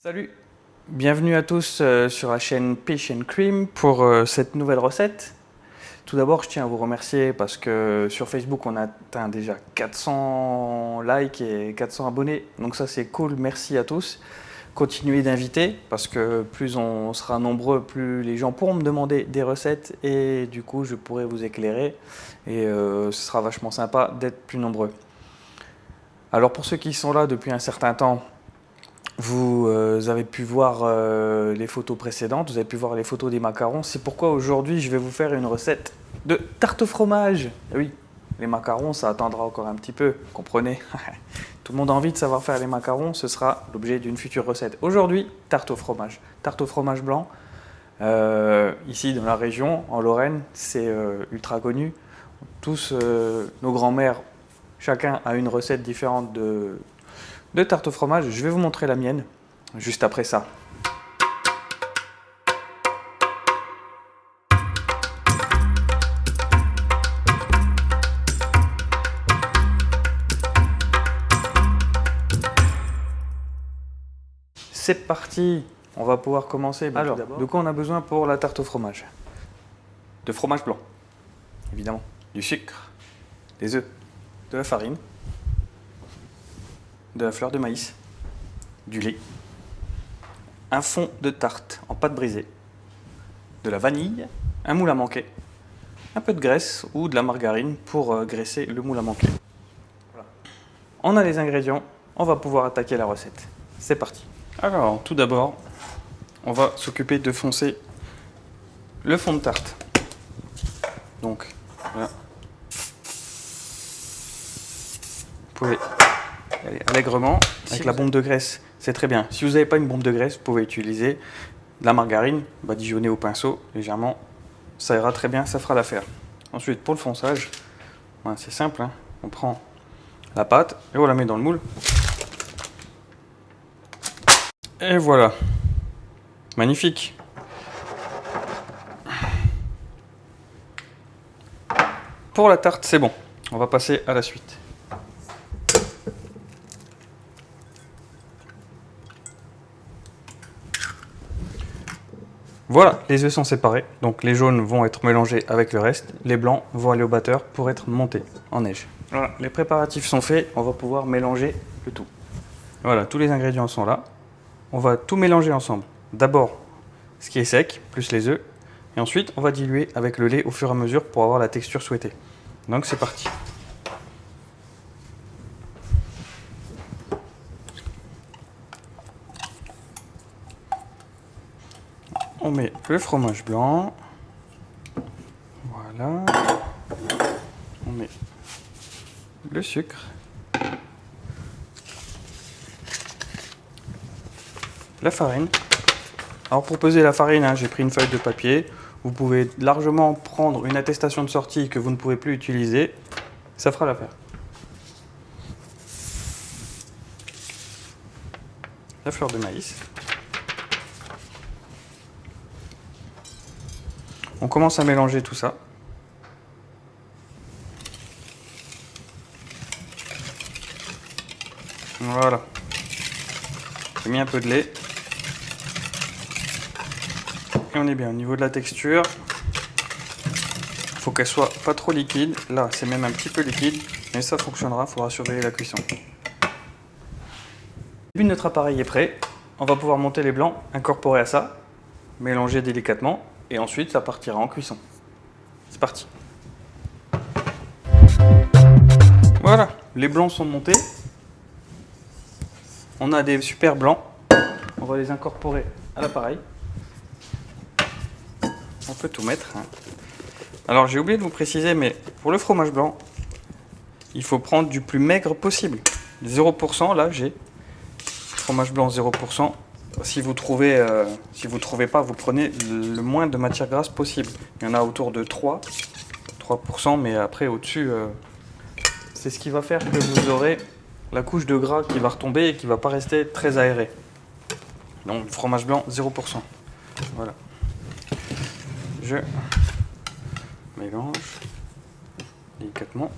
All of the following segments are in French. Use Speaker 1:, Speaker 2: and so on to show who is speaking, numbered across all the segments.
Speaker 1: Salut, bienvenue à tous sur la chaîne Peach and Cream pour cette nouvelle recette. Tout d'abord, je tiens à vous remercier parce que sur Facebook, on a atteint déjà 400 likes et 400 abonnés. Donc ça, c'est cool, merci à tous. Continuez d'inviter parce que plus on sera nombreux, plus les gens pourront me demander des recettes et du coup, je pourrai vous éclairer et ce sera vachement sympa d'être plus nombreux. Alors pour ceux qui sont là depuis un certain temps, vous avez pu voir les photos précédentes, vous avez pu voir les photos des macarons. C'est pourquoi aujourd'hui, je vais vous faire une recette de tarte au fromage. Et oui, les macarons, ça attendra encore un petit peu, comprenez. Tout le monde a envie de savoir faire les macarons, ce sera l'objet d'une future recette. Aujourd'hui, tarte au fromage blanc. Ici, dans la région, en Lorraine, c'est ultra connu. Tous nos grands-mères, chacun a une recette différente de tarte au fromage. Je vais vous montrer la mienne juste après ça. C'est parti, on va pouvoir commencer. Alors, de quoi on a besoin pour la tarte au fromage? De fromage blanc, évidemment, du sucre, des œufs, de la farine, de la fleur de maïs, du lait, un fond de tarte en pâte brisée, de la vanille, un moule à manquer, un peu de graisse ou de la margarine pour graisser le moule à manquer. Voilà. On a les ingrédients, on va pouvoir attaquer la recette. C'est parti. Alors, tout d'abord, on va s'occuper de foncer le fond de tarte. Donc, voilà. Vous pouvez aller allègrement avec la bombe de graisse, c'est très bien. Si vous n'avez pas une bombe de graisse, vous pouvez utiliser de la margarine badigeonnée au pinceau légèrement. Ça ira très bien, ça fera l'affaire. Ensuite, pour le fonçage, ben, c'est simple, hein. On prend la pâte et on la met dans le moule. Et voilà, magnifique. Pour la tarte, c'est bon. On va passer à la suite. Voilà, les œufs sont séparés, donc les jaunes vont être mélangés avec le reste, les blancs vont aller au batteur pour être montés en neige. Voilà, les préparatifs sont faits, on va pouvoir mélanger le tout. Voilà, tous les ingrédients sont là. On va tout mélanger ensemble. D'abord, ce qui est sec, plus les œufs, et ensuite on va diluer avec le lait au fur et à mesure pour avoir la texture souhaitée. Donc c'est parti. On met le fromage blanc, voilà, on met le sucre, la farine. Alors pour peser la farine, hein, j'ai pris une feuille de papier, vous pouvez largement prendre une attestation de sortie que vous ne pouvez plus utiliser, ça fera l'affaire. La fleur de maïs. On commence à mélanger tout ça. Voilà. J'ai mis un peu de lait. Et on est bien au niveau de la texture. Il faut qu'elle soit pas trop liquide. Là, c'est même un petit peu liquide, mais ça fonctionnera. Il faudra surveiller la cuisson. Le début de notre appareil est prêt. On va pouvoir monter les blancs, incorporer à ça, mélanger délicatement. Et ensuite, ça partira en cuisson. C'est parti. Voilà, les blancs sont montés. On a des super blancs. On va les incorporer à l'appareil. On peut tout mettre, hein. Alors, j'ai oublié de vous préciser, mais pour le fromage blanc, il faut prendre du plus maigre possible. 0%, là, j'ai fromage blanc 0%. Si vous trouvez pas, vous prenez le moins de matière grasse possible. Il y en a autour de 3%, mais après au-dessus, c'est ce qui va faire que vous aurez la couche de gras qui va retomber et qui ne va pas rester très aérée. Donc fromage blanc 0%. Voilà. Je mélange délicatement.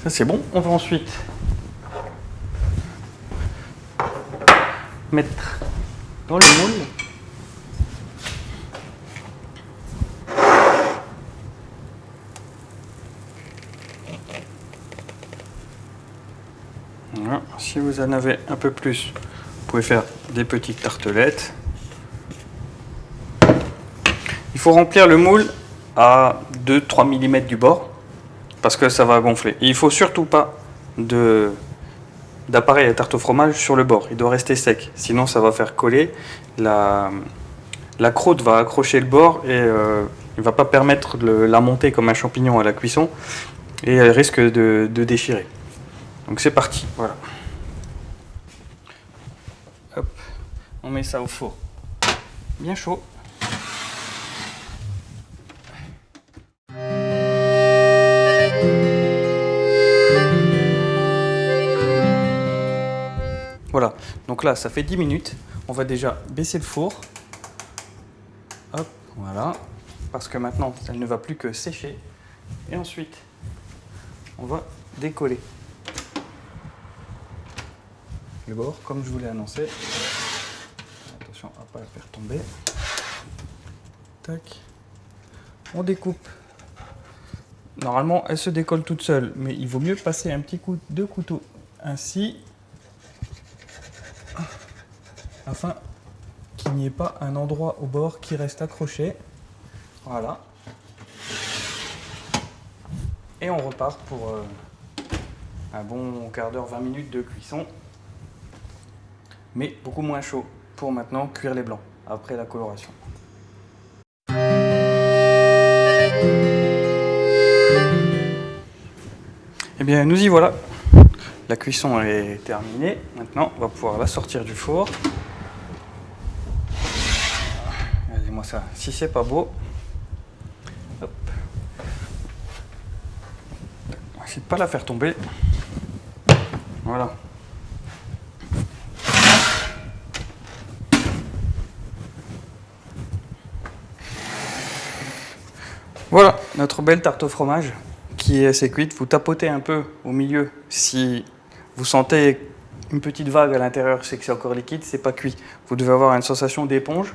Speaker 1: Ça c'est bon. On va ensuite mettre dans le moule. Voilà. Si vous en avez un peu plus, vous pouvez faire des petites tartelettes. Il faut remplir le moule à 2-3 mm du bord parce que ça va gonfler. Et il ne faut surtout pas d'appareil à tarte au fromage sur le bord. Il doit rester sec, sinon ça va faire coller. La croûte va accrocher le bord et il ne va pas permettre la montée comme un champignon à la cuisson et elle risque de déchirer. Donc c'est parti, voilà. Hop, on met ça au four bien chaud. Voilà, donc là ça fait 10 minutes. On va déjà baisser le four. Hop, voilà. Parce que maintenant, elle ne va plus que sécher. Et ensuite, on va décoller le bord, comme je vous l'ai annoncé. Attention à ne pas la faire tomber. Tac. On découpe. Normalement, elle se décolle toute seule, mais il vaut mieux passer un petit coup de couteau ainsi, afin qu'il n'y ait pas un endroit au bord qui reste accroché. Voilà. Et on repart pour un bon quart d'heure, 20 minutes de cuisson. Mais beaucoup moins chaud pour maintenant cuire les blancs après la coloration. Eh bien, nous y voilà. La cuisson est terminée. Maintenant, on va pouvoir la sortir du four. Regardez-moi ça. Si c'est pas beau, hop. On va essayer de pas la faire tomber. Voilà. Voilà notre belle tarte au fromage qui est assez cuite. Vous tapotez un peu au milieu. Si vous sentez une petite vague à l'intérieur, c'est que c'est encore liquide, c'est pas cuit. Vous devez avoir une sensation d'éponge,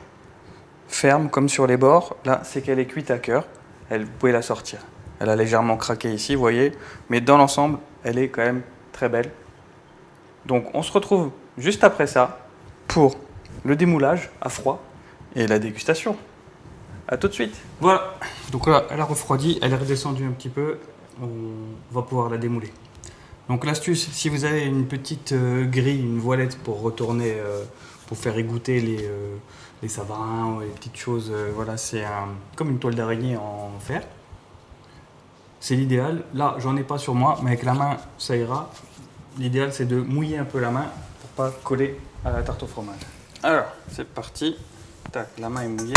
Speaker 1: ferme comme sur les bords. Là, c'est qu'elle est cuite à cœur. Vous pouvez la sortir. Elle a légèrement craqué ici, vous voyez. Mais dans l'ensemble, elle est quand même très belle. Donc on se retrouve juste après ça pour le démoulage à froid et la dégustation. A tout de suite. Voilà, donc là elle a refroidi, elle est redescendue un petit peu, on va pouvoir la démouler. Donc l'astuce, si vous avez une petite grille, une voilette pour retourner, pour faire égoutter les savarins ou les petites choses, voilà, c'est comme une toile d'araignée en fer. C'est l'idéal. Là j'en ai pas sur moi, mais avec la main ça ira. L'idéal c'est de mouiller un peu la main pour pas coller à la tarte au fromage. Alors c'est parti, tac, la main est mouillée.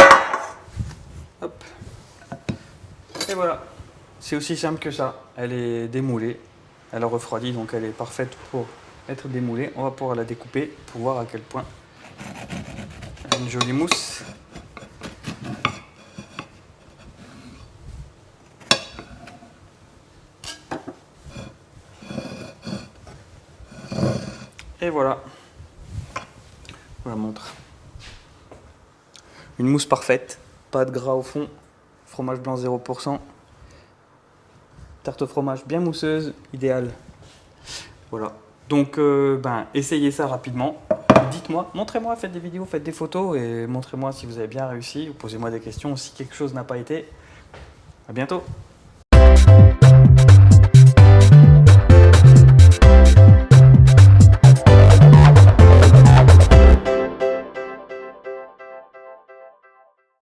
Speaker 1: Hop. Et voilà, c'est aussi simple que ça. Elle est démoulée, elle a refroidi, donc elle est parfaite pour être démoulée. On va pouvoir la découper pour voir à quel point elle a une jolie mousse. Et voilà, je vous la montre. Une mousse parfaite, pas de gras au fond, fromage blanc 0%. Tarte au fromage bien mousseuse, idéale. Voilà. Donc, essayez ça rapidement. Dites-moi, montrez-moi, faites des vidéos, faites des photos et montrez-moi si vous avez bien réussi. Ou posez-moi des questions si quelque chose n'a pas été. À bientôt.